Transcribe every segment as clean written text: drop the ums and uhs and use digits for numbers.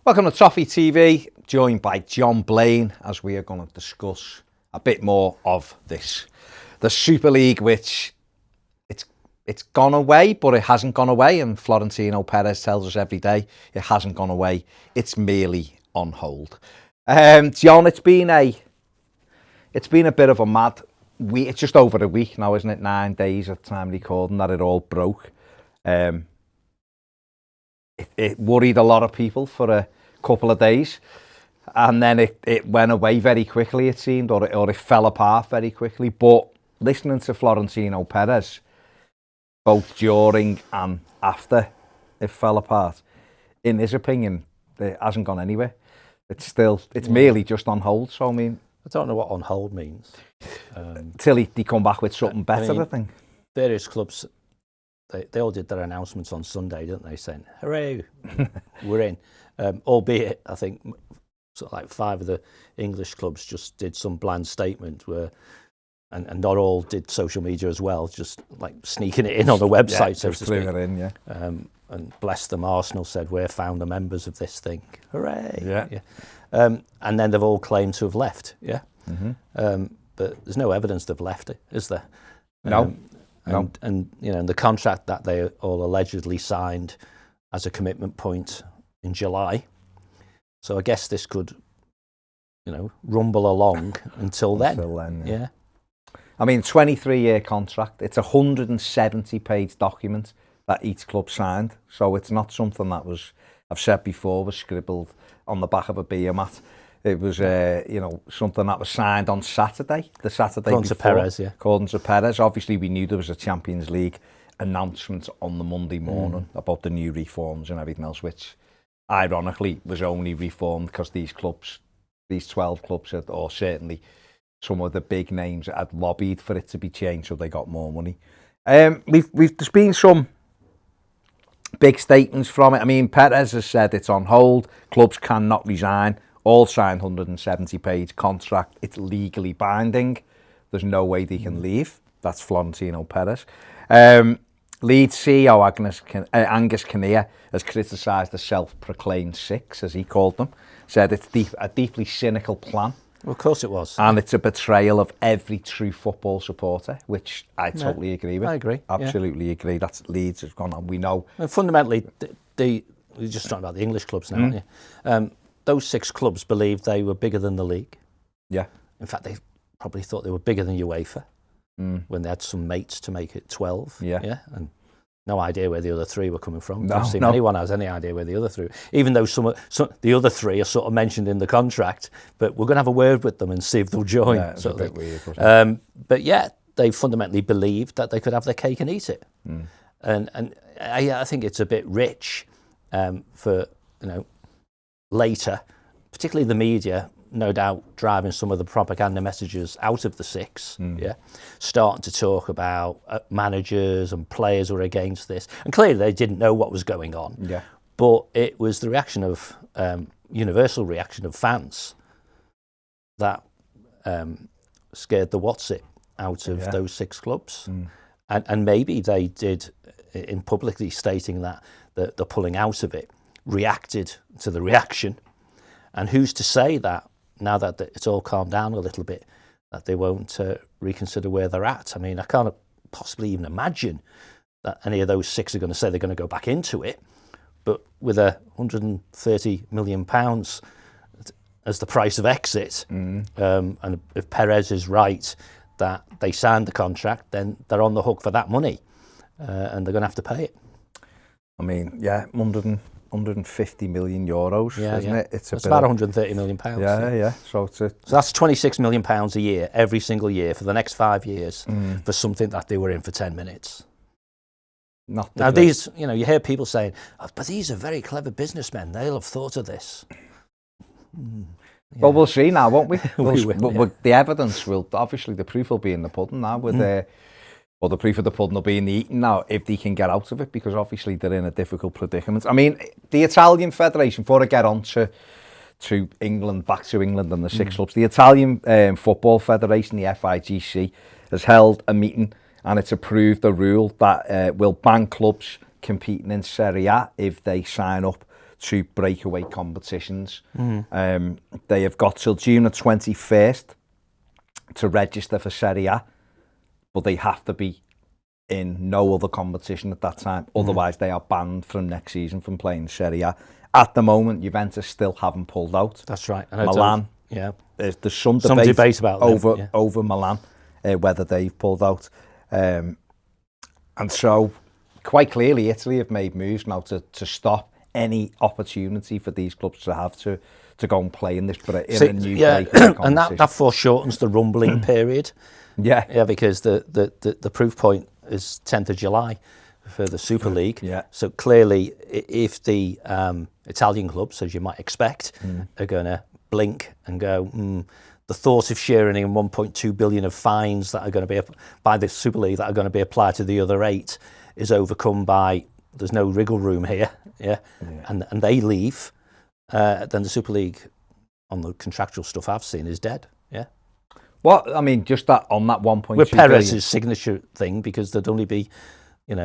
Welcome to Toffee TV, joined by John Blain, as we are going to discuss a bit more of this. The Super League, which it's gone away, but it hasn't gone away, and Florentino Perez tells us every day it hasn't gone away, it's merely on hold. John, it's been a bit of a mad week. It's just over a week now, isn't it? 9 days at time recording that it all broke. It worried a lot of people for a couple of days, and then it went away very quickly, it seemed, or it fell apart very quickly. But listening to Florentino Perez, both during and after it fell apart, in his opinion, it hasn't gone anywhere. It's merely just on hold. So, I mean, I don't know what on hold means. Till he come back with something better, I think. Various clubs, they all did their announcements on Sunday, didn't they, saying, hooray, we're in. Albeit, I think, sort of like 5 of the English clubs just did some bland statement where, and not all did social media as well, just like sneaking it in on the website, so to speak. It in, yeah. And bless them, Arsenal said, we're founder members of this thing. Hooray. Yeah. And then they've all claimed to have left, yeah? Mm-hmm. But there's no evidence they've left it, is there? No. And you know, the contract that they all allegedly signed as a commitment point in July. So I guess this could, rumble along until then. Until then, yeah. I mean, 23-year contract. It's a 170-page document that each club signed. So it's not something that was, I've said before, was scribbled on the back of a beer mat. It was, something that was signed on Saturday, the Saturday according before. To Perez, yeah. According to Perez. Obviously, we knew there was a Champions League announcement on the Monday morning about the new reforms and everything else, which, ironically, was only reformed because these 12 clubs, or certainly some of the big names, had lobbied for it to be changed so they got more money. There's been some big statements from it. I mean, Perez has said it's on hold, clubs cannot resign, all signed 170-page contract, it's legally binding, there's no way they can leave. That's Florentino Perez. Leeds CEO Angus Kinnear has criticised the self-proclaimed Six, as he called them, said it's a deeply cynical plan. Well, of course it was. And it's a betrayal of every true football supporter, which I totally agree with. I agree. Absolutely agree. That's Leeds has gone on. We know. And fundamentally, we're just talking about the English clubs now, aren't you? Those 6 clubs believed they were bigger than the league. Yeah. In fact, they probably thought they were bigger than UEFA when they had some mates to make it 12. Yeah. And no idea where the other 3 were coming from. No, I've seen anyone has any idea where the other 3, even though some the other 3 are sort of mentioned in the contract, but we're going to have a word with them and see if they'll join. Yeah, it's a bit weird, wasn't it? But yeah, they fundamentally believed that they could have their cake and eat it. And I think it's a bit rich for, later, particularly the media, no doubt driving some of the propaganda messages out of the 6, starting to talk about managers and players who are against this. And clearly they didn't know what was going on. Yeah. But it was the reaction of, universal reaction of fans that scared the what's it out of those 6 clubs. And maybe they did, in publicly stating that they're pulling out of it, reacted to the reaction. And who's to say that now that it's all calmed down a little bit, that they won't reconsider where they're at? I mean, I can't possibly even imagine that any of those 6 are going to say they're going to go back into it. But with £130 million as the price of exit, and if Perez is right that they signed the contract, then they're on the hook for that money, and they're going to have to pay it. I mean, 150 million euros, isn't it? It's about 130 million pounds. Yeah. So that's 26 million pounds a year, every single year for the next 5 years, for something that they were in for 10 minutes. Now these, you hear people saying, but these are very clever businessmen. They'll have thought of this. Well, we'll see now, won't we? We will. The evidence will, obviously, the proof will be in the pudding now. The proof of the pudding will be in the eating now, if they can get out of it, because obviously they're in a difficult predicament. I mean, the Italian Federation, before I get on to England, back to England and the 6 clubs, the Italian Football Federation, the FIGC, has held a meeting, and it's approved a rule that will ban clubs competing in Serie A if they sign up 2 breakaway competitions. They have got till June the 21st to register for Serie A, but they have to be in no other competition at that time. Otherwise, they are banned from next season from playing Serie A. At the moment, Juventus still haven't pulled out. That's right. And Milan, there's some debate about over Milan, whether they've pulled out. And so, quite clearly, Italy have made moves now to stop any opportunity for these clubs to have to go and play in this a new breakaway competition. And that foreshortens the rumbling period. Yeah, because the proof point is 10th of July for the Super League. Yeah. So clearly, if the Italian clubs, as you might expect, are going to blink and go, the thought of sharing in 1.2 billion of fines that are going to be by the Super League that are going to be applied to the other 8 is overcome by there's no wriggle room here. And they leave, then the Super League, on the contractual stuff I've seen, is dead. Well, I mean, just that on that 1.2 with Perez's signature thing, because there'd only be, 2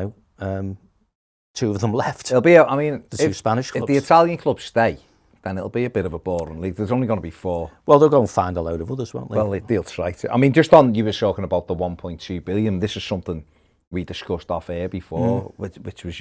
of them left. It'll be, the 2 Spanish clubs. If the Italian clubs stay, then it'll be a bit of a boring league. There's only going to be 4. Well, they'll go and find a load of others, won't they? Well, they'll try to. I mean, just on, you were talking about the 1.2 billion. This is something we discussed off air before, which was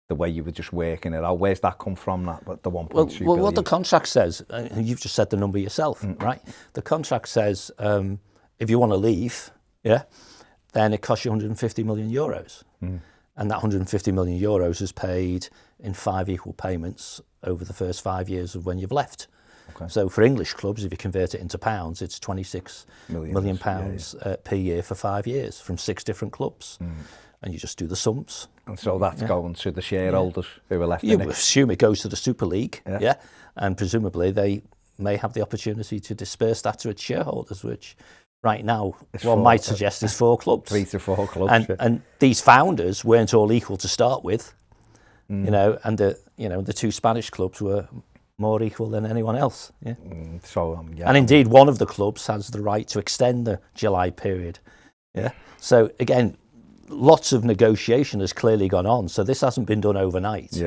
the way you were just working it out. Where's that come from, the 1.2 billion? Well, what the contract says, and you've just said the number yourself, right? The contract says if you want to leave, then it costs you 150 million euros. And that 150 million euros is paid in 5 equal payments over the first 5 years of when you've left. Okay. So for English clubs, if you convert it into pounds, it's 26 million pounds per year for 5 years from 6 different clubs. And you just do the sums. And so that's going to the shareholders who are left in it. You assume it goes to the Super League, and presumably they may have the opportunity to disperse that to its shareholders, which right now one might suggest is 4 clubs. 3 to 4 clubs. And these founders weren't all equal to start with, and the 2 Spanish clubs were more equal than anyone else. And indeed, one of the clubs has the right to extend the July period. So again, lots of negotiation has clearly gone on. So this hasn't been done overnight,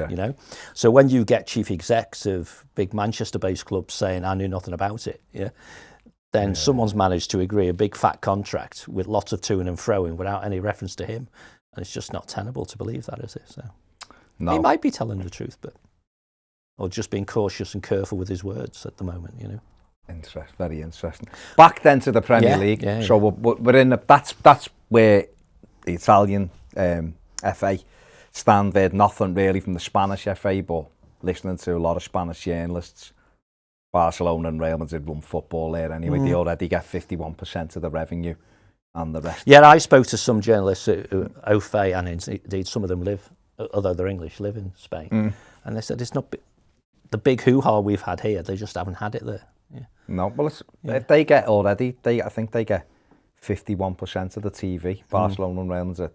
So when you get chief execs of big Manchester-based clubs saying, I knew nothing about it, then someone's managed to agree a big fat contract with lots of to-ing and fro-ing without any reference to him. And it's just not tenable to believe that, is it? So he might be telling the truth, or just being cautious and careful with his words at the moment, Very interesting. Back then to the Premier League. So we're in that's where the Italian FA stand. They had nothing really from the Spanish FA, but listening to a lot of Spanish journalists, Barcelona and Real Madrid run football there anyway. They already get 51% of the revenue, and the rest. Yeah, I spoke to some journalists au fait, and indeed some of them live, although they're English, live in Spain, and they said it's not the big hoo-ha we've had here. They just haven't had it there. No, well, if they get already, I think they get 51% of the TV, Barcelona and Real Madrid,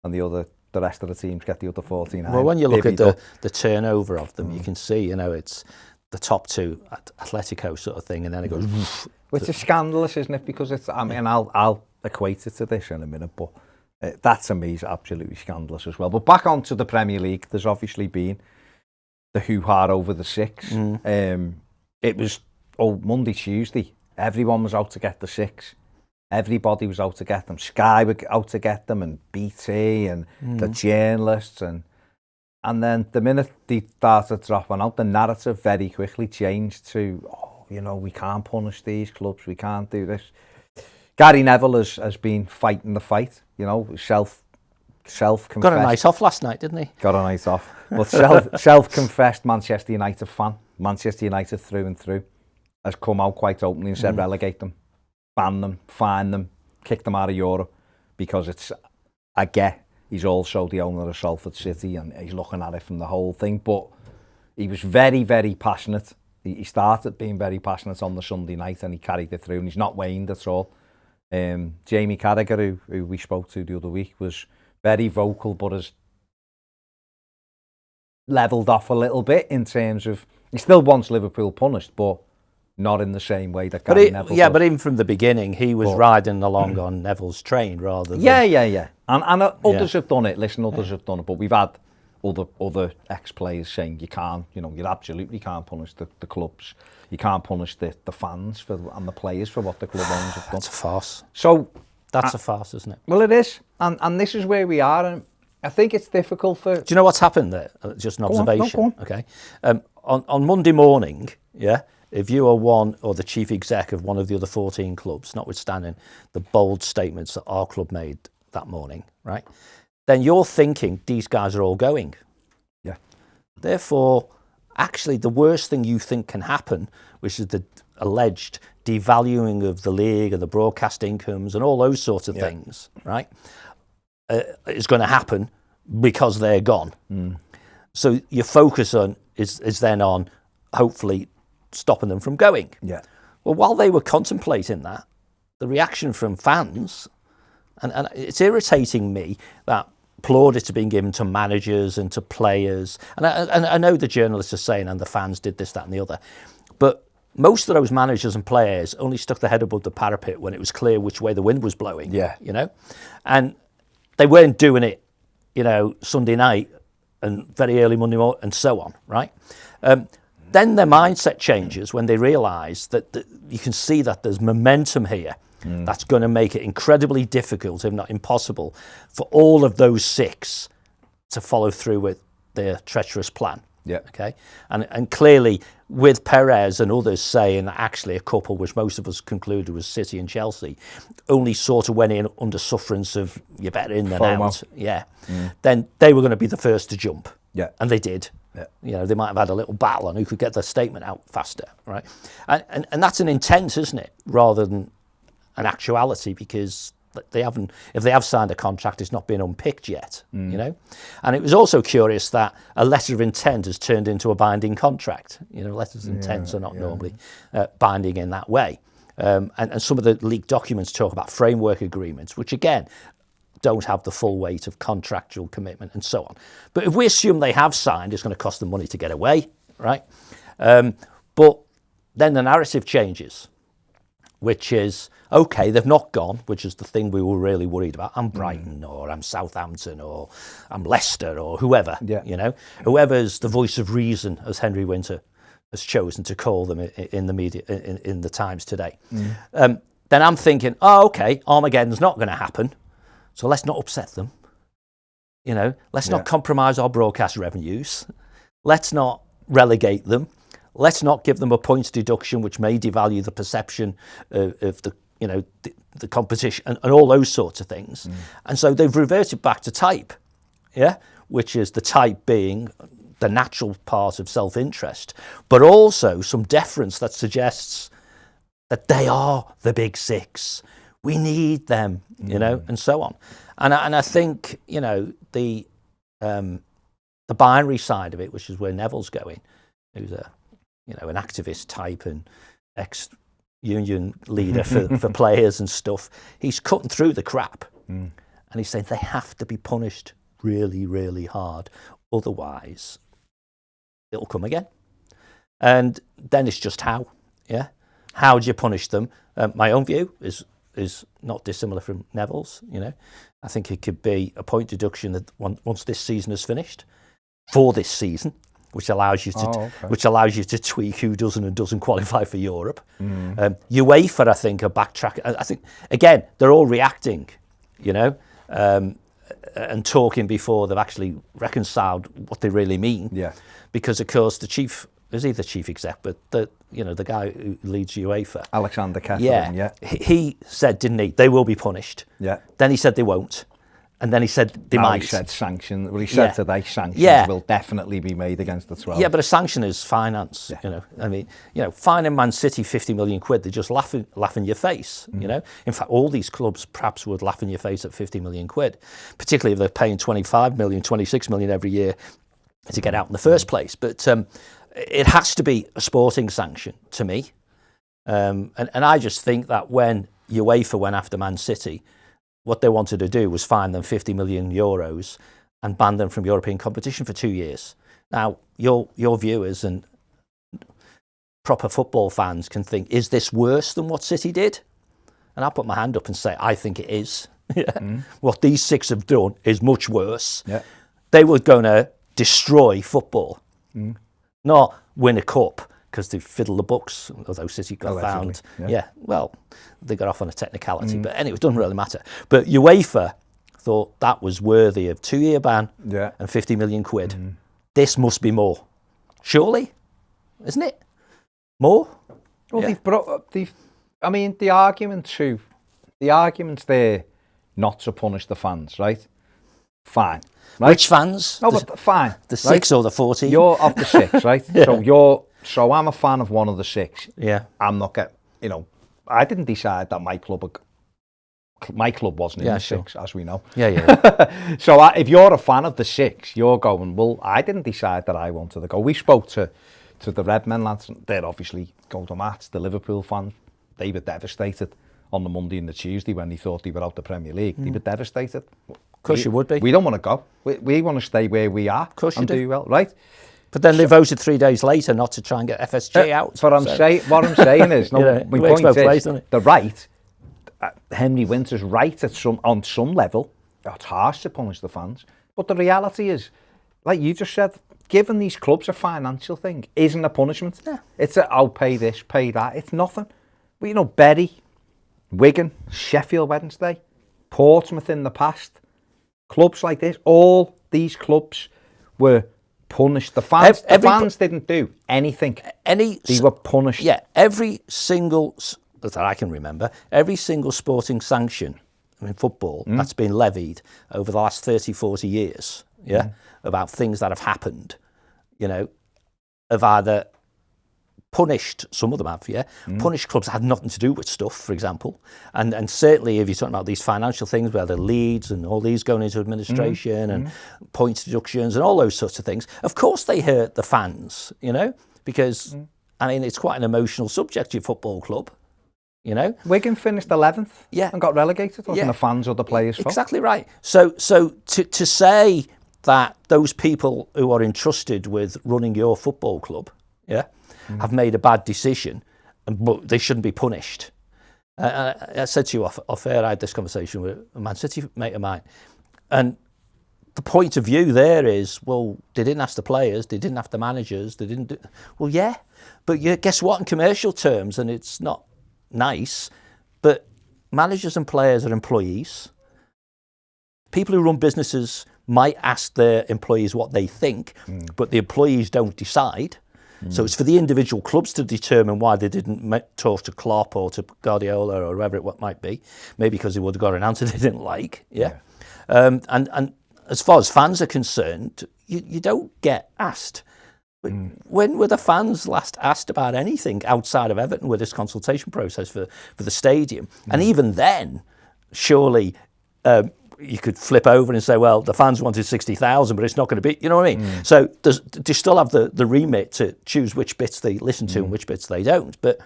and the rest of the teams get the other 14. Well, when you look at the turnover of them, you can see, it's the top 2 at Atletico sort of thing, and then it goes. Which is scandalous, isn't it? Because it's, I'll equate it to this in a minute, but that to me is absolutely scandalous as well. But back onto the Premier League, there's obviously been the hoo-ha over the 6. It was Monday, Tuesday. Everyone was out to get the 6. Everybody was out to get them. Sky were out to get them, and BT and the journalists. And then the minute they started dropping out, the narrative very quickly changed to, we can't punish these clubs. We can't do this. Gary Neville has been fighting the fight, self-confessed. Got a night off last night, didn't he? Got a night off. But self-confessed Manchester United fan, Manchester United through and through, has come out quite openly and said relegate them, ban them, fine them, kick them out of Europe, because I get he's also the owner of Salford City and he's looking at it from the whole thing. But he was very, very passionate. He started being very passionate on the Sunday night and he carried it through, and he's not waned at all. Jamie Carragher, who we spoke to the other week, was very vocal, but has levelled off a little bit in terms of he still wants Liverpool punished, but not in the same way that Gary Neville does. But even from the beginning, he was riding along on Neville's train rather than... Yeah. And others have done it. Listen, others have done it, but we've had other ex-players saying you can't, you absolutely can't punish the clubs. You can't punish the fans and the players for what the club owners have done. That's a farce. So that's a farce, isn't it? Well, it is, and this is where we are, and I think it's difficult for. Do you know what's happened there? Just an observation. Go on. Okay. On Monday morning, if you are one or the chief exec of one of the other 14 clubs, notwithstanding the bold statements that our club made that morning, right? Then you're thinking these guys are all going. Yeah. Therefore, actually, the worst thing you think can happen, which is the alleged devaluing of the league and the broadcast incomes and all those sorts of things, right, is going to happen because they're gone. So your focus is then on hopefully stopping them from going. Yeah. Well, while they were contemplating that, the reaction from fans, and it's irritating me that plaudits are being given to managers and to players. And I know the journalists are saying, and the fans did this, that and the other. But most of those managers and players only stuck their head above the parapet when it was clear which way the wind was blowing. Yeah. And they weren't doing it, Sunday night and very early Monday morning and so on, right? Then their mindset changes when they realise that you can see that there's momentum here. That's going to make it incredibly difficult, if not impossible, for all of those 6 to follow through with their treacherous plan. Yeah. Okay. And clearly, with Perez and others saying that actually a couple, which most of us concluded was City and Chelsea, only sort of went in under sufferance of you're better in than FOMO. out. Yeah. Then they were going to be the first to jump. Yeah. And they did. Yeah. They might have had a little battle on who could get their statement out faster, right? And that's an intent, isn't it, rather than an actuality, because if they have signed a contract, it's not been unpicked yet, And it was also curious that a letter of intent has turned into a binding contract. Letters of intent are not normally binding in that way. And some of the leaked documents talk about framework agreements, which again don't have the full weight of contractual commitment and so on. But if we assume they have signed, it's going to cost them money to get away, right? But then the narrative changes, which is, okay, they've not gone, which is the thing we were really worried about. I'm Brighton or I'm Southampton or I'm Leicester or whoever, whoever's the voice of reason, as Henry Winter has chosen to call them in the media, in the Times today. Then I'm thinking, okay, Armageddon's not going to happen, so let's not upset them. Let's not compromise our broadcast revenues. Let's not relegate them. Let's not give them a points deduction, which may devalue the perception of the competition and all those sorts of things. And so they've reverted back to type, which is the type being the natural part of self-interest, but also some deference that suggests that they are the big 6. We need them, and so on. And I think, the binary side of it, which is where Neville's going, who's an activist type and ex-union leader for players and stuff, he's cutting through the crap. And he's saying they have to be punished really, really hard. Otherwise, it'll come again. And then it's just how. How do you punish them? My own view is not dissimilar from Neville's. I think it could be a point deduction that once this season is finished, for this season, which allows you to tweak who doesn't and doesn't qualify for Europe. UEFA, I think, are backtracking. I think again they're all reacting, and talking before they've actually reconciled what they really mean. Yeah. Because of course the chief exec, but the guy who leads UEFA, Alexander Catherine. He said, didn't he? They will be punished. Yeah. Then he said they won't. And then he said they might. He said sanctions. Well, he said today sanctions will definitely be made against the 12. Yeah, but a sanction is finance. Yeah. Fining Man City 50 million quid, they just laugh in your face. In fact, all these clubs perhaps would laugh in your face at 50 million quid, particularly if they're paying 25 million, 26 million every year to get out in the first place. But it has to be a sporting sanction to me. And I just think that when UEFA went after Man City, what they wanted to do was fine them 50 million euros and ban them from European competition for 2 years. Now, your viewers and proper football fans can think, is this worse than what City did? And I'll put my hand up and say, I think it is. What these 6 have done is much worse. Yeah. They were going to destroy football, not win a cup because they fiddle the books, although City got found. Yeah, well, they got off on a technicality, but anyway, it doesn't really matter. But UEFA thought that was worthy of 2-year ban and 50 million quid. This must be more. Surely, isn't it? More? Well, I mean, the argument's there not to punish the fans, right? Fine. Right? Which fans? No, but fine. The 6 or the 14? You're of the 6, right? So I'm a fan of one of the 6. Yeah. I'm not I didn't decide that my club wasn't in the 6, as we know. Yeah. So if you're a fan of the 6, you're going, well, I didn't decide that I wanted to go. We spoke to the Redmen lads. They're obviously go to match. The Liverpool fans, they were devastated on the Monday and the Tuesday when they thought they were out the Premier League. They were devastated. Of course you would be. We don't want to go. We want to stay where we are and do well, right? But then they voted 3 days later not to try and get FSG out. What I'm saying is, my point is, the right, Henry Winter's right on some level. It's harsh to punish the fans, but the reality is, like you just said, giving these clubs a financial thing isn't a punishment. Yeah. It's I'll pay this, pay that. It's nothing. Well, Bury, Wigan, Sheffield Wednesday, Portsmouth in the past, clubs like this, all these clubs were punished. The fans didn't do anything. They were punished. Yeah, every single, that I can remember, every single sporting sanction in football that's been levied over the last 30, 40 years, about things that have happened, have either punished, some of them have, punished clubs that had nothing to do with stuff, for example. And certainly if you're talking about these financial things where the leads and all these going into administration and points deductions and all those sorts of things, of course they hurt the fans, because, I mean, it's quite an emotional subject, your football club, Wigan finished 11th and got relegated. Wasn't the fans or the players' fault? Exactly right. So to say that those people who are entrusted with running your football club, have made a bad decision, but they shouldn't be punished. I said to you off air, I had this conversation with a Man City mate of mine, and the point of view there is, well, they didn't ask the players, they didn't ask the managers, they didn't do... Well, yeah, but guess what, in commercial terms, and it's not nice, but managers and players are employees. People who run businesses might ask their employees what they think, but the employees don't decide. So it's for the individual clubs to determine why they didn't talk to Klopp or to Guardiola or whoever it might be. Maybe because they would have got an answer they didn't like. And as far as fans are concerned, you don't get asked. But when were the fans last asked about anything outside of Everton with this consultation process for the stadium? And even then, surely... you could flip over and say, well, the fans wanted 60,000, but it's not going to be, you know what I mean? So they still have the remit to choose which bits they listen to and which bits they don't. But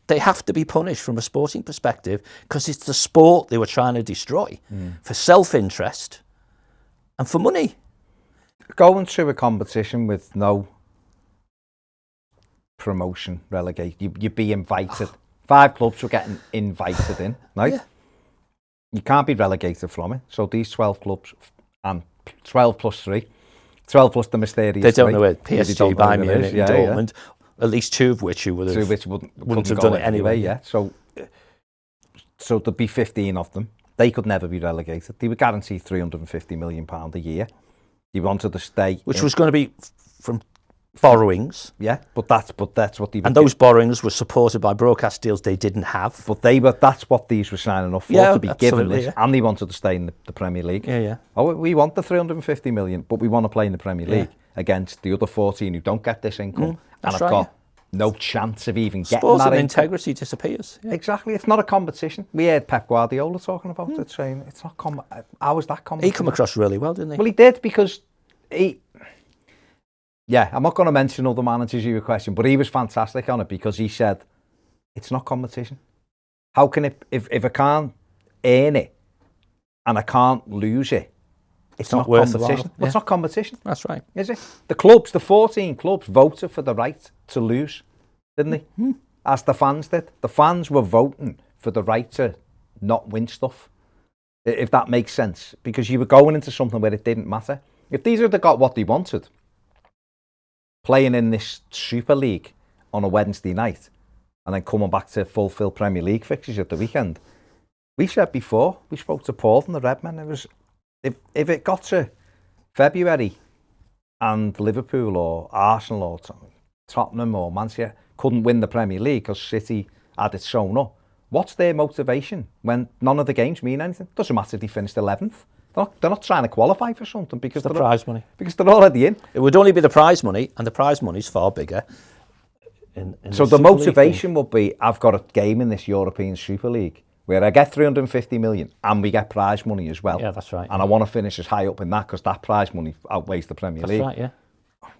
they have to be punished from a sporting perspective because it's the sport they were trying to destroy for self-interest and for money. Going through a competition with no promotion, relegate, you'd be invited. 5 clubs were getting invited in, right? Yeah. You can't be relegated from it. So these 12 clubs, and 12 plus 3, 12 plus the mysterious. They don't know where PSG, Bayern Munich, and Dortmund, at least 2 of which wouldn't have done it anyway. So there'd be 15 of them. They could never be relegated. They were guaranteed £350 million a year. They wanted to stay, which was going to be from borrowings. Yeah, but that's what they. And those borrowings were supported by broadcast deals they didn't have. But that's what these were signing up for, to be given this, and they wanted to stay in the Premier League. Yeah. Oh, we want the 350 million, but we want to play in the Premier League against the other 14 who don't get this income and have got no chance of even getting Sport that and income. integrity disappears. Yeah. Exactly, it's not a competition. We heard Pep Guardiola talking about it, saying it's not how is that competition? He come across really well, didn't he? Well, he did, because he. Yeah, I'm not going to mention other managers you question, but he was fantastic on it because he said, it's not competition. How can it, if I can't earn it and I can't lose it, it's not competition. Well, it's not competition. That's right. Is it? The clubs, the 14 clubs voted for the right to lose, didn't they? As the fans did. The fans were voting for the right to not win stuff, if that makes sense, because you were going into something where it didn't matter. If these had got what they wanted, playing in this Super League on a Wednesday night and then coming back to fulfil Premier League fixtures at the weekend, we said before, we spoke to Paul from the Redmen, it was, if it got to February and Liverpool or Arsenal or Tottenham or Manchester couldn't win the Premier League because City had it sewn up, what's their motivation when none of the games mean anything? Doesn't matter if they finished 11th. They're not trying to qualify for something because the prize money. Because they're already in. It would only be the prize money, and the prize money is far bigger. So the motivation would be, I've got a game in this European Super League where I get 350 million and we get prize money as well. Yeah, that's right. And I want to finish as high up in that because that prize money outweighs the Premier League. That's right, yeah.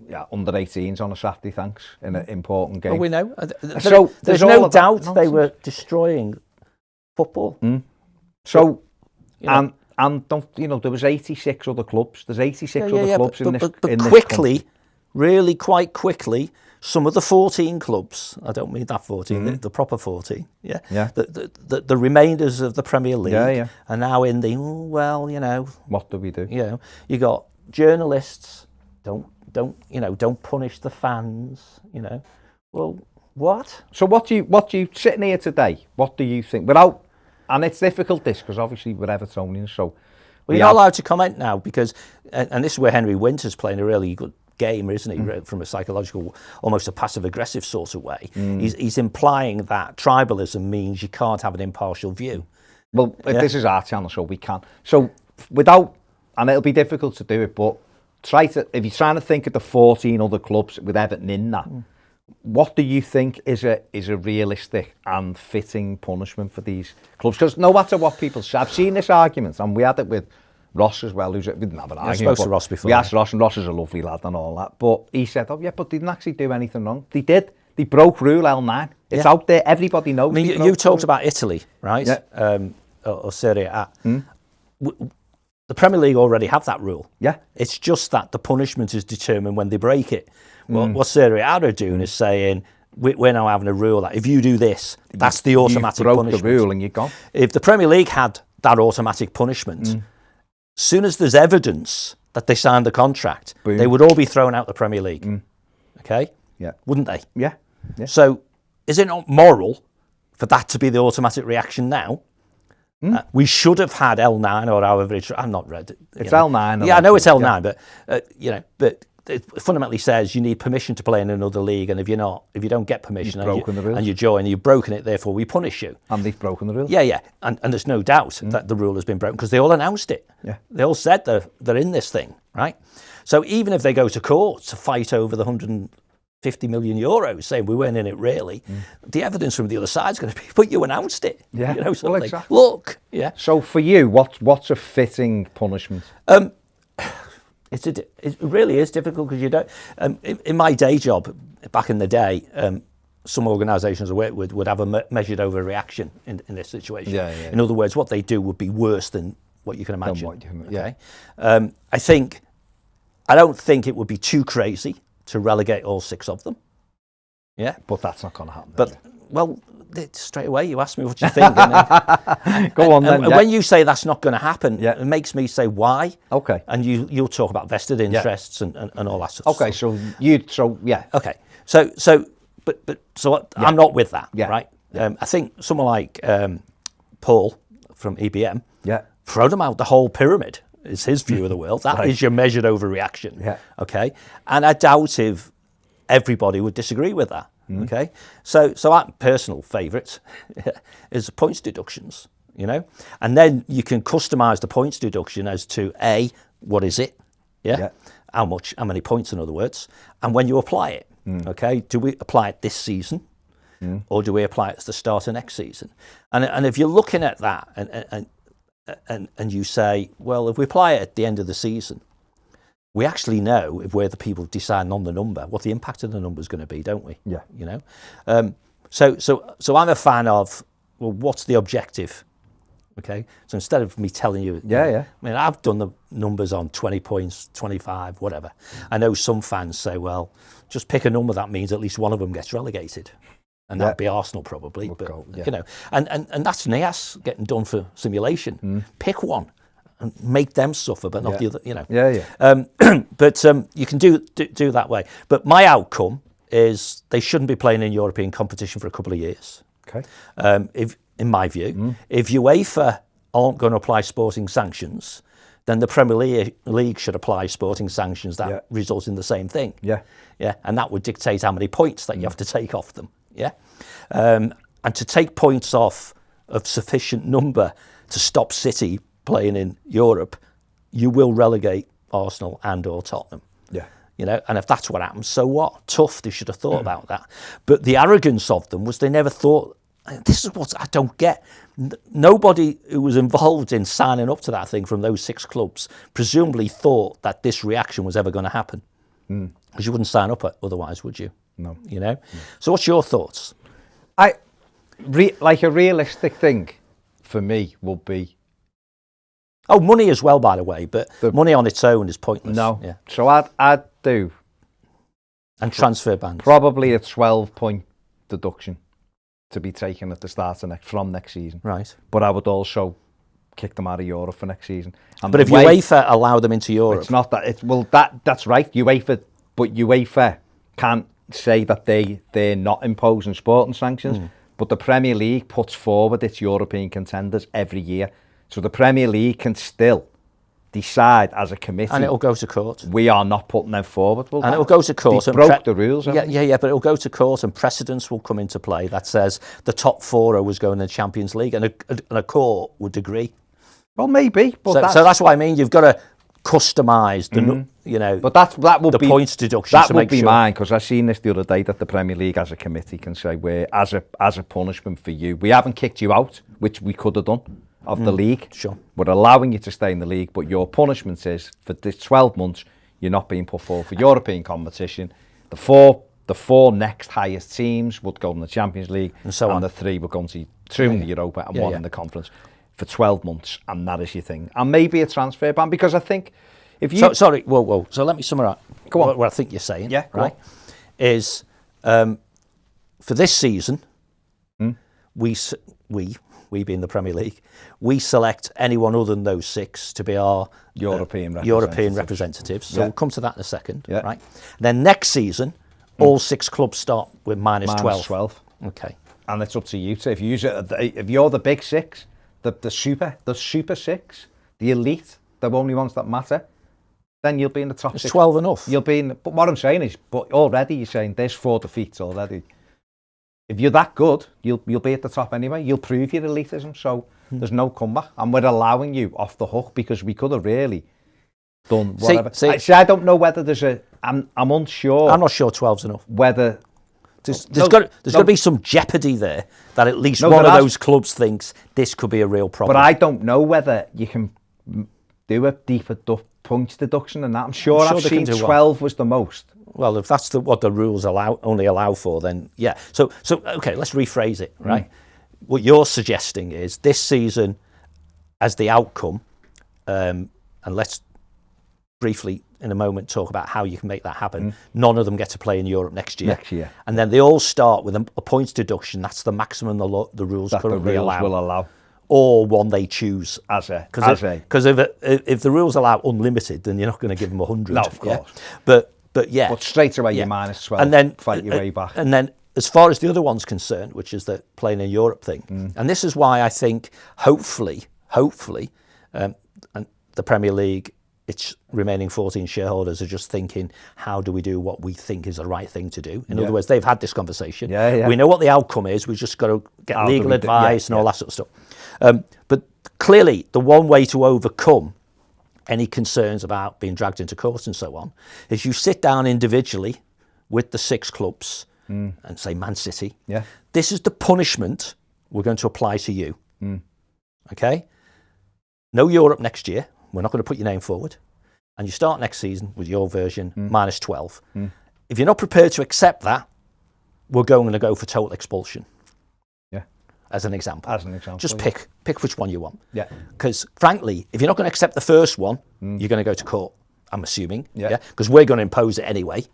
Yeah, under 18s on a Saturday, thanks, in an important game. Well, we know. So there's no doubt they were destroying football. So, and don't, there was 86 other clubs. There's 86 other clubs in this. But quickly, really quite quickly, some of the 14 clubs, I don't mean that 14, the proper 14, the remainders of the Premier League are now in the, what do we do? You got journalists, don't punish the fans, Well, what? So what do you sitting here today, what do you think? Without, and it's difficult this, because obviously we're Evertonians, so... Well, you're not allowed to comment now, because, and this is where Henry Winter's playing a really good game, isn't he, from a psychological, almost a passive-aggressive sort of way. He's implying that tribalism means you can't have an impartial view. Well, this is our channel, so we can. So without, and it'll be difficult to do it, but if you're trying to think of the 14 other clubs with Everton in that, what do you think is a realistic and fitting punishment for these clubs? Because no matter what people say, I've seen this argument, and we had it with Ross as well, we didn't have an argument. I spoke to Ross before. We asked Ross, and Ross is a lovely lad and all that, but he said, but they didn't actually do anything wrong. They did. They broke rule L9. It's out there. Everybody knows. I mean, you talked about Italy, right? Yeah. Or Serie A. The Premier League already have that rule. Yeah. It's just that the punishment is determined when they break it. Well, what Serie A are doing is saying, we're now having a rule that if you do this, that's the automatic punishment. You broke the rule and you're gone. If the Premier League had that automatic punishment, as soon as there's evidence that they signed the contract, they would all be thrown out the Premier League. Okay? Yeah. Wouldn't they? Yeah. So is it not moral for that to be the automatic reaction now? We should have had L9 or however I've not read it. It's L9. Yeah, I know it's L9, but it fundamentally says you need permission to play in another league, and if you don't get permission and you join, you've broken it, therefore we punish you. And they've broken the rule. Yeah, and there's no doubt that the rule has been broken because they all announced it. Yeah. They all said they're in this thing, right? So even if they go to court to fight over the 150 million euros, saying we weren't in it really, the evidence from the other side is going to be, but you announced it. Yeah, well, exactly. Look, yeah. So for you, what's a fitting punishment? It really is difficult because you don't. In my day job back in the day, some organisations I worked with would have a measured over reaction in this situation. In other words, what they do would be worse than what you can imagine. Okay. I don't think it would be too crazy to relegate all 6 of them. Yeah, but that's not going to happen. But straight away you ask me what you think. Go on then. And when you say that's not going to happen, it makes me say why. Okay. And you'll talk about vested interests and all that sort of stuff. Okay. So I'm not with that, right? Yeah. I think someone like Paul from EBM, throw them out the whole pyramid is his view of the world. That is your measured overreaction. Yeah. Okay. And I doubt if everybody would disagree with that. Okay, so our personal favourite is points deductions, and then you can customise the points deduction as to what is it, how many points, in other words, and when you apply it. Okay, do we apply it this season, or do we apply it at the start of next season? And if you're looking at that and you say, well, if we apply it at the end of the season, we actually know if we're the people deciding on the number, what the impact of the number is going to be, don't we? Yeah. So I'm a fan of, well, what's the objective? Okay. So instead of me telling you, I mean, I've done the numbers on 20 points, 25, whatever. I know some fans say, well, just pick a number that means at least one of them gets relegated. And that'd be Arsenal probably. And that's NIAS getting done for simulation. Pick one. and make them suffer, but not the other, you know. But you can do that way. But my outcome is they shouldn't be playing in European competition for a couple of years. Okay. If, in my view, if UEFA aren't going to apply sporting sanctions, then the Premier League should apply sporting sanctions that result in the same thing. Yeah. And that would dictate how many points that you have to take off them. Yeah. And to take points off of sufficient number to stop City playing in Europe, you will relegate Arsenal and or Tottenham. Yeah. You know, and if that's what happens, so what? Tough, they should have thought about that. But the arrogance of them was they never thought, this is what I don't get. Nobody who was involved in signing up to that thing from those 6 clubs presumably thought that this reaction was ever going to happen. Because you wouldn't sign up otherwise, would you? No. You know? So what's your thoughts? Like a realistic thing for me would be... Oh, money as well, by the way, but money on its own is pointless. No. Yeah. So I'd do... And transfer bans. Probably a 12-point deduction to be taken at the start of from next season. Right. But I would also kick them out of Europe for next season. And but if UEFA allow them into Europe... It's not that... that's right, UEFA... But UEFA can't say that they're not imposing sporting sanctions, but the Premier League puts forward its European contenders every year. So the Premier League can still decide as a committee... And it'll go to court. We are not putting them forward. Well, and it'll go to court. They broke the rules. Yeah, but it'll go to court and precedents will come into play that says the top 4 are always going to the Champions League, and a court would agree. Well, maybe. But so that's what I mean. You've got to customise the, you know, but that would the be, points deduction. That would be mine, because I seen this the other day that the Premier League as a committee can say, we're as a punishment for you, we haven't kicked you out, which we could have done, of the league. Sure. We're allowing you to stay in the league, but your punishment is for this 12 months you're not being put forward for European competition. The four next highest teams would go in the Champions League, and so on. The 3 would go into 2 in the Europa and 1 in the Conference for 12 months, and that is your thing. And maybe a transfer ban, because I think if you... Sorry, whoa. So let me summarise what I think you're saying. Yeah, right. Is for this season, we being the Premier League, we select anyone other than those 6 to be our European representatives. So we'll come to that in a second. Yeah. Right. Then next season, all 6 clubs start with minus 12. Okay. And it's up to you. So if you use it, if you're the big 6, the super 6, the elite, the only ones that matter, then you'll be in the top 6. 12 enough. You'll be in. But what I'm saying is, but already you're saying there's 4 defeats already. If you're that good, you'll be at the top anyway. You'll prove your elitism. So there's no comeback, and we're allowing you off the hook, because we could have really done whatever. I don't know whether there's a. I'm unsure. I'm not sure 12's enough. Whether. There's got to be some jeopardy there that at least one of those clubs thinks this could be a real problem. But I don't know whether you can do a deeper points deduction than that. I'm sure I've seen 12 was the most. Well, if that's what the rules only allow for, then yeah. So okay, let's rephrase it, right? What you're suggesting is this season as the outcome, and let's briefly in a moment talk about how you can make that happen. None of them get to play in Europe next year. And then they all start with a points deduction. That's the maximum the rules currently allow. Will allow. Or one they choose. Because if the rules allow unlimited, then you're not going to give them 100. No, of course. Yeah? But straight away you're minus 12 and then fight your way back. And then as far as the other one's concerned, which is the playing in Europe thing, and this is why I think hopefully, and the Premier League, its remaining 14 shareholders are just thinking, how do we do what we think is the right thing to do? In other words, they've had this conversation. We know what the outcome is. We've just got to get legal advice and all that sort of stuff. But clearly, the one way to overcome any concerns about being dragged into court and so on is you sit down individually with the 6 clubs and say, Man City, this is the punishment we're going to apply to you. Okay? No Europe next year. We're not going to put your name forward. And you start next season with your version, minus 12. If you're not prepared to accept that, we're going to go for total expulsion. As an example. Just pick which one you want. Because frankly, if you're not going to accept the first one, you're going to go to court, I'm assuming. Because we're going to impose it anyway.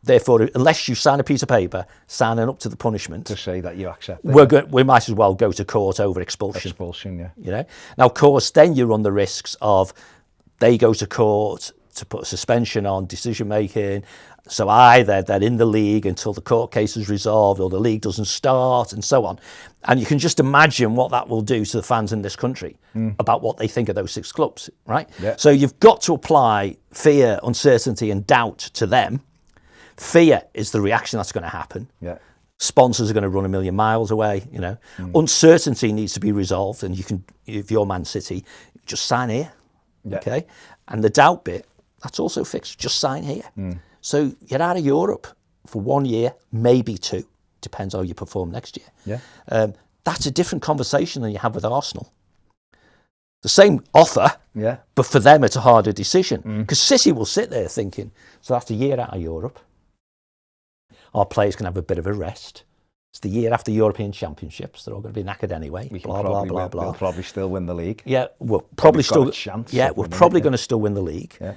Therefore, unless you sign a piece of paper signing up to the punishment, to say that you accept it, we might as well go to court over expulsion. Expulsion, yeah. You know. Now, of course, then you run the risks of they go to court to put a suspension on decision making. So either they're in the league until the court case is resolved, or the league doesn't start, and so on. And you can just imagine what that will do to the fans in this country about what they think of those 6 clubs, right? Yeah. So you've got to apply fear, uncertainty, and doubt to them. Fear is the reaction that's going to happen. Yeah. Sponsors are going to run a million miles away, you know. Uncertainty needs to be resolved, and you can, if you're Man City, just sign here, okay? And the doubt bit, that's also fixed. Just sign here. So you're out of Europe for 1 year, maybe 2, depends how you perform next year. Yeah. That's a different conversation than you have with Arsenal. The same offer, Yeah. but for them it's a harder decision, because City will sit there thinking, so after a year out of Europe, our players can have a bit of a rest. It's the year after European Championships. They're all going to be knackered anyway. Blah, blah, blah, blah. We'll probably still win the league. Yeah, we'll probably still. We're probably going to still win the league. Yeah.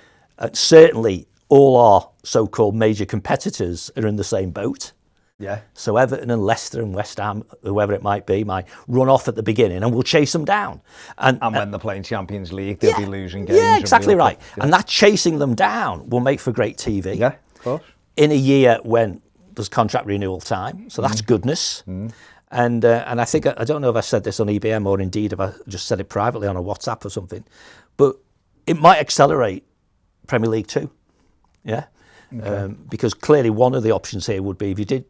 Certainly, all our so-called major competitors are in the same boat. Yeah. So Everton and Leicester and West Ham, whoever it might be, might run off at the beginning, and we'll chase them down. And when they're playing Champions League, they'll be losing games. Yeah, exactly right. Yeah. And that chasing them down will make for great TV. Yeah, of course. In a year when there's contract renewal time, so that's goodness. And I think, I don't know if I said this on EBM or indeed if I just said it privately on a WhatsApp or something, but it might accelerate Premier League 2. Yeah. Okay. Because clearly one of the options here would be, if you did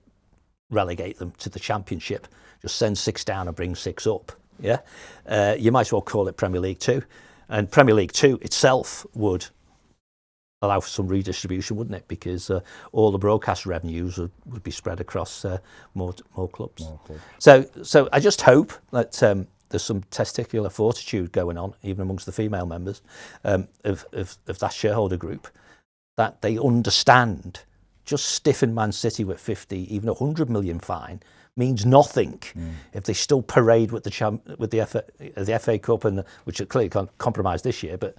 relegate them to the Championship, just send 6 down and bring 6 up. Yeah. You might as well call it Premier League 2. And Premier League 2 itself would allow for some redistribution, wouldn't it? Because all the broadcast revenues would be spread across more clubs. So I just hope that there's some testicular fortitude going on, even amongst the female members of that shareholder group, that they understand just stiffing Man City with 50, even 100 million fine means nothing if they still parade with the FA Cup, which are clearly compromised this year, but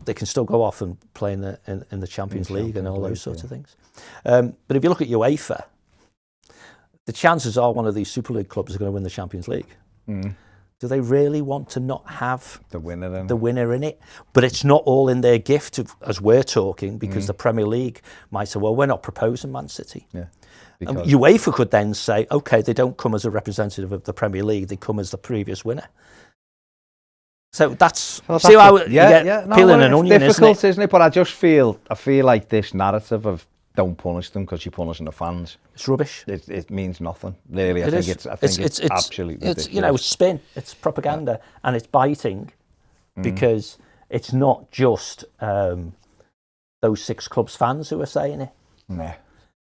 they can still go off and play in the Champions League and all those sorts of things. But if you look at UEFA, the chances are one of these Super League clubs is going to win the Champions League. Do they really want to not have the winner in it? But it's not all in their gift as we're talking, because the Premier League might say, well, we're not proposing Man City. Yeah. And UEFA could then say, okay, they don't come as a representative of the Premier League, they come as the previous winner. So that's, see how you get peeling an onion, difficult, isn't it? But I feel like this narrative of don't punish them because you're punishing the fans, it's rubbish. It means nothing, really. I think it's absolutely ridiculous. It's spin, it's propaganda, and it's biting, because it's not just those 6 clubs fans who are saying it. Yeah.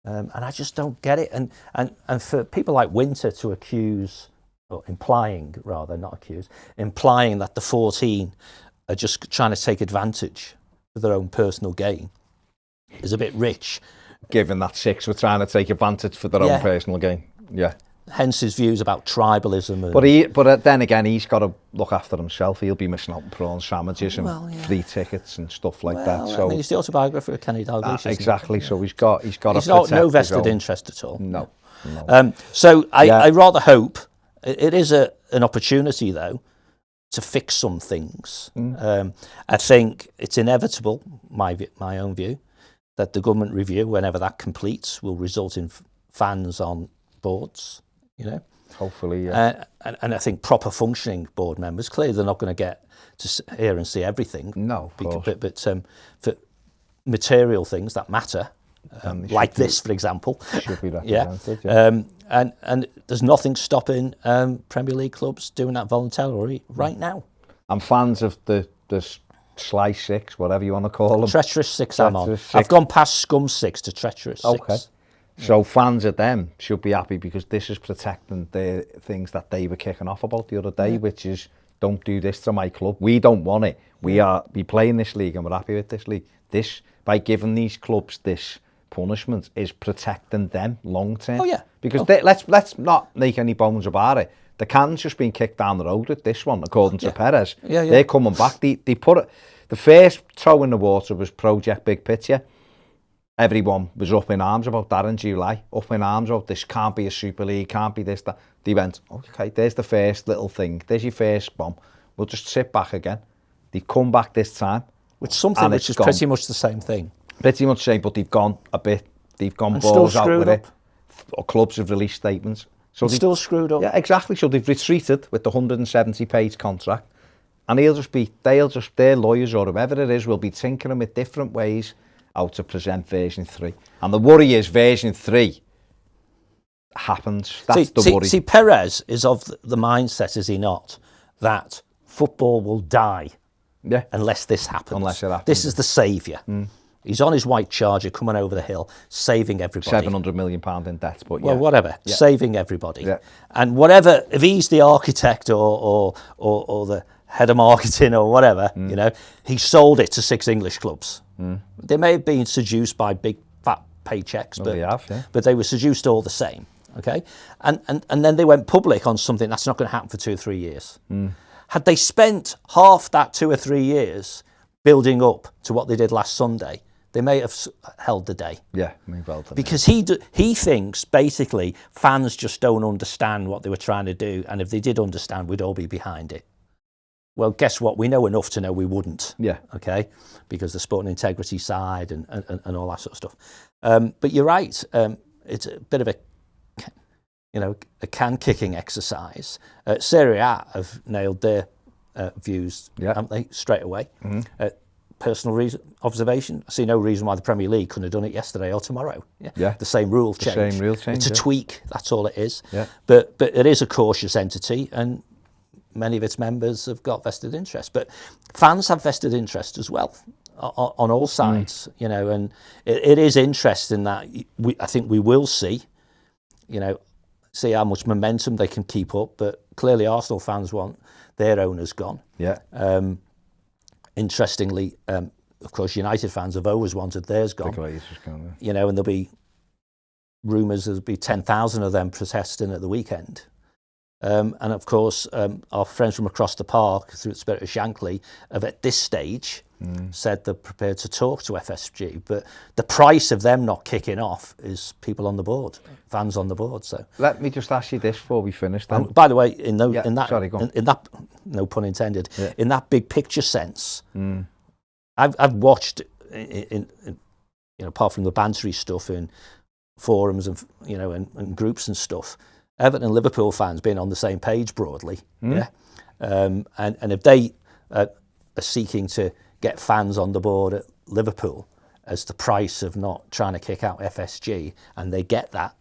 And I just don't get it. And for people like Winter to accuse, or implying rather, not accuse, implying that the 14 are just trying to take advantage of their own personal gain is a bit rich. Given that 6 were trying to take advantage for their own personal gain. Yeah. Hence his views about tribalism. But then again, he's got to look after himself. He'll be missing out on prawn sandwiches and free tickets and stuff like that. So I mean, he's the autobiographer of Kenny Dalglish. Exactly. So he's got to protect no vested interest at all. No. So I rather hope it is an opportunity, though, to fix some things. I think it's inevitable, my own view, that the government review, whenever that completes, will result in fans on boards. You know, hopefully, yeah. And I think proper functioning board members, clearly they're not going to get to hear and see everything. No, of course. But for material things that matter, like this, for example, should be represented. And there's nothing stopping Premier League clubs doing that voluntarily right now. I'm fans of the Sly 6, whatever you want to call them. Treacherous 6 I'm on. I've gone past Scum 6 to Treacherous 6. Okay. So fans of them should be happy, because this is protecting the things that they were kicking off about the other day, which is, don't do this to my club. We don't want it. We playing this league and we're happy with this league. This, by giving these clubs this punishment, is protecting them long term. Oh yeah. Because let's not make any bones about it. The can's just been kicked down the road with this one, according to Perez. They're coming back. They put it. The first throw in the water was Project Big Picture. everyone was up in arms about that in July, up in arms about this can't be a Super League, can't be this, that. They went, okay, there's the first little thing, there's your first bomb, we'll just sit back again. They've come back this time. Which is pretty much the same thing. Pretty much the same, but they've gone a bit, they've gone balls out with it. Clubs have released statements. So they've still screwed up. Yeah, exactly. So they've retreated with the 170-page contract, and their lawyers or whoever it is will be tinkering with different ways how to present version 3. And the worry is version 3 happens. That's the worry. See, Perez is of the mindset, is he not, that football will die unless this happens. Unless it happens. This is the saviour. He's on his white charger coming over the hill, saving everybody. £700 million in debt, but well, whatever, saving everybody. Yeah. And whatever, if he's the architect or the head of marketing or whatever, you know, he sold it to 6 English clubs. They may have been seduced by big fat paychecks, but they were seduced all the same. Okay, and then they went public on something that's not going to happen for 2 or 3 years. Had they spent half that 2 or 3 years building up to what they did last Sunday, they may have held the day. Yeah, because he thinks basically fans just don't understand what they were trying to do, and if they did understand, we'd all be behind it. Well, guess what? We know enough to know we wouldn't. Yeah. Okay, because the sport and integrity side and all that sort of stuff. But you're right. It's a bit of a can-kicking exercise. Serie A have nailed their views, haven't they, straight away. Personal observation, I see no reason why the Premier League couldn't have done it yesterday or tomorrow. The same rule change. It's a tweak, that's all it is. But it is a cautious entity, and many of its members have got vested interest. But fans have vested interest as well on all sides, you know, and it is interesting that I think we will see, you know, see how much momentum they can keep up. But clearly Arsenal fans want their owners gone. Interestingly, of course, United fans have always wanted theirs gone. You know, and there'll be rumours there'll be 10,000 of them protesting at the weekend. And of course, our friends from across the park, through the spirit of Shankly, have at this stage said they're prepared to talk to FSG. But the price of them not kicking off is people on the board, fans on the board. So let me just ask you this before we finish. Then, by the way, in that, no pun intended, in that big picture sense, I've watched in you know, apart from the bantery stuff in forums and you know and groups and stuff, Everton and Liverpool fans being on the same page broadly, and if they are seeking to get fans on the board at Liverpool as the price of not trying to kick out FSG, and they get that,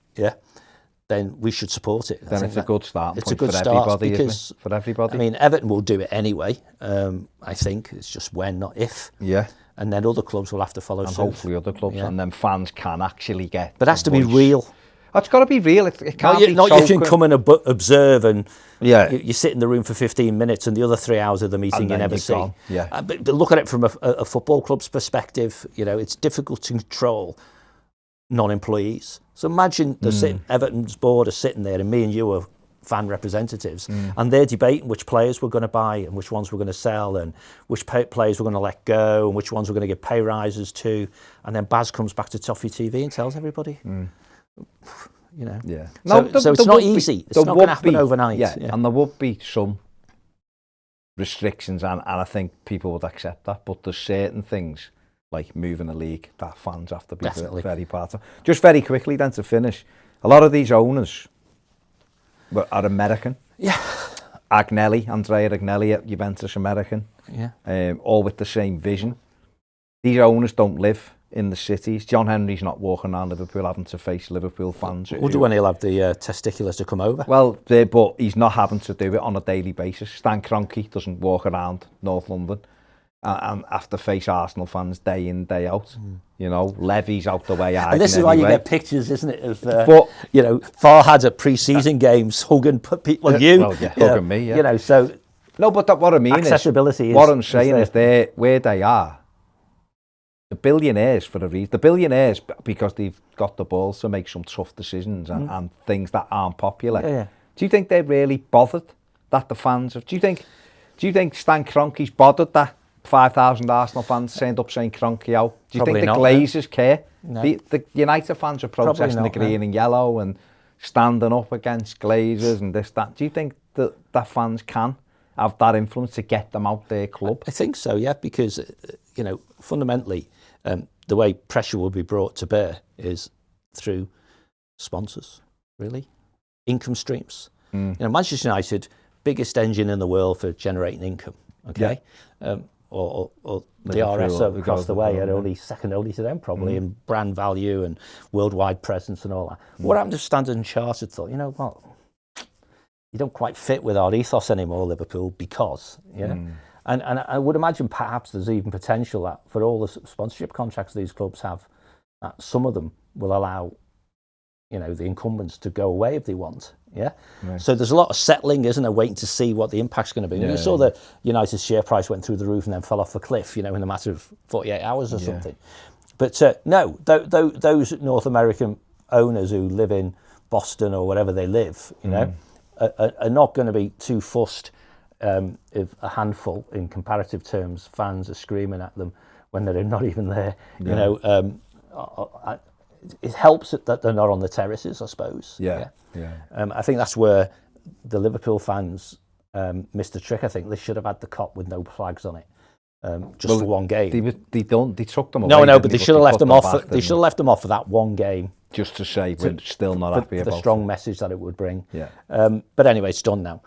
then we should support it. Then it's a good start. It's a good start because for everybody. I mean, Everton will do it anyway. I think it's just when, not if. Yeah. And then other clubs will have to follow suit. Hopefully other clubs, and then fans can actually get. But it has to be real. It's got to be real. It can't be not you can come and observe and you sit in the room for 15 minutes and the other 3 hours of the meeting you never see. But look at it from a football club's perspective. You know, it's difficult to control non-employees. So imagine Everton's board are sitting there, and me and you are fan representatives, and they're debating which players we're going to buy and which ones we're going to sell and which players we're going to let go and which ones we're going to give pay rises to. And then Baz comes back to Toffee TV and tells everybody. You know, so it's not easy. It's not going to happen overnight. And there would be some restrictions, and I think people would accept that. But there's certain things like moving a league that fans have to be very part of. Just very quickly then to finish, a lot of these owners are American. Andrea Agnelli at Juventus, American. All with the same vision. These owners don't live in the cities. John Henry's not walking around Liverpool having to face Liverpool fans. We'll do when he'll have the testiculars to come over. Well, but he's not having to do it on a daily basis. Stan Kroenke doesn't walk around North London and have to face Arsenal fans day in, day out. You know, Levy's out the way. And this is why you get pictures, isn't it, of, you know, Farhad at pre-season games hugging people, hugging me, You know, so... No, but what I mean accessibility is... What I'm saying is where they are, the billionaires for a reason. The billionaires because they've got the balls to make some tough decisions and things that aren't popular. Do you think they're really bothered that the fans have? Do you think Stan Kroenke's bothered that 5,000 Arsenal fans turned up saying Kroenke out. Do you Probably think the not, Glazers care? No. The United fans are protesting not, the green and yellow and standing up against Glazers and this, that. Do you think that fans can have that influence to get them out their club? I think so, yeah, because, fundamentally, the way pressure will be brought to bear is through sponsors, really, income streams. Manchester United, biggest engine in the world for generating income, okay? Yeah. Or the RS across the way are only second only to them, probably, in brand value and worldwide presence and all that. What happened if Standard & Chartered thought, you know what, you don't quite fit with our ethos anymore, Liverpool, because, And I would imagine perhaps there's even potential that for all the sponsorship contracts these clubs have, that some of them will allow, the incumbents to go away if they want. Yeah. Right. So there's a lot of settling, isn't there, waiting to see what the impact's going to be. You saw the United share price went through the roof and then fell off a cliff, in a matter of 48 hours or something. But no, those North American owners who live in Boston or wherever they live, are not going to be too fussed if a handful, in comparative terms, fans are screaming at them when they're not even there. It helps that they're not on the terraces, I suppose. I think that's where the Liverpool fans missed the trick. I think they should have had the Kop with no flags on it, for one game. They took them away. No, but they should have left them off. They should have left them off for that one game, just to say we're still not happy about the strong message that it would bring. Yeah. But anyway, it's done now.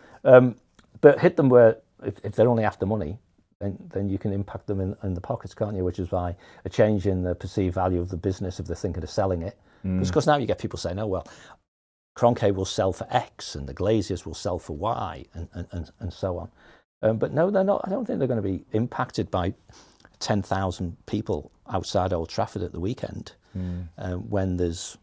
But hit them where if they're only after money, then you can impact them in the pockets, can't you? Which is why a change in the perceived value of the business if they're thinking of selling it. Because now you get people saying, oh, well, Kroenke will sell for X and the Glazers will sell for Y and so on. But no, they're not. I don't think they're going to be impacted by 10,000 people outside Old Trafford at the weekend when there's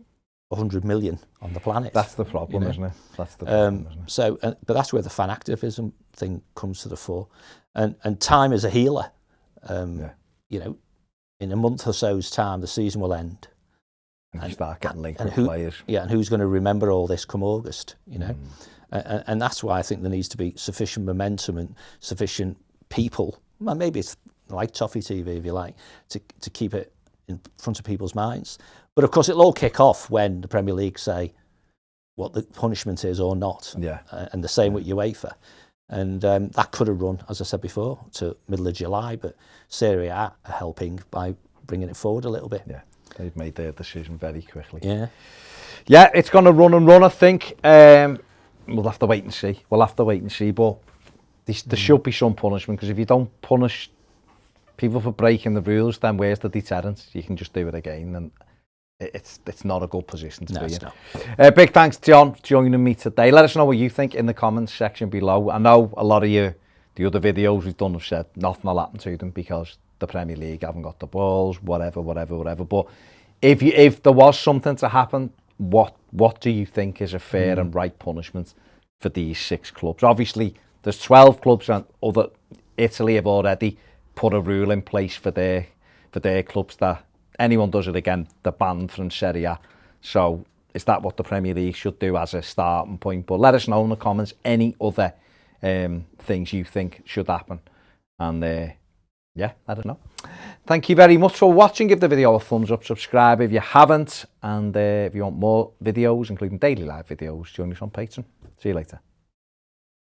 100 million on the planet. That's the problem, isn't it? That's the problem, isn't it? So, but that's where the fan activism thing comes to the fore. And time is a healer. In a month or so's time, the season will end. And you start getting linked with players. Yeah, and who's going to remember all this come August, And that's why I think there needs to be sufficient momentum and sufficient people. Well, maybe it's like Toffee TV, if you like, to keep it in front of people's minds. But of course, it'll all kick off when the Premier League say what the punishment is or not. Yeah. And the same with UEFA. And that could have run, as I said before, to middle of July, but Serie A are helping by bringing it forward a little bit. Yeah, they've made their decision very quickly. Yeah, it's going to run, I think. We'll have to wait and see. But there should be some punishment, because if you don't punish people for breaking the rules, then where's the deterrent? You can just do it again, and it's not a good position to be in. Big thanks, John, for joining me today. Let us know what you think in the comments section below. I know a lot of you, the other videos we've done, have said nothing will happen to them because the Premier League haven't got the balls, whatever. But if there was something to happen, what do you think is a fair and right punishment for these 6 clubs? Obviously, there's 12 clubs, and Italy have already put a rule in place for their clubs that anyone does it again, they're banned from Serie A. So is that what the Premier League should do as a starting point? But let us know in the comments any other things you think should happen. And let us know. Thank you very much for watching. Give the video a thumbs up, subscribe if you haven't. And if you want more videos, including daily live videos, join us on Patreon. See you later.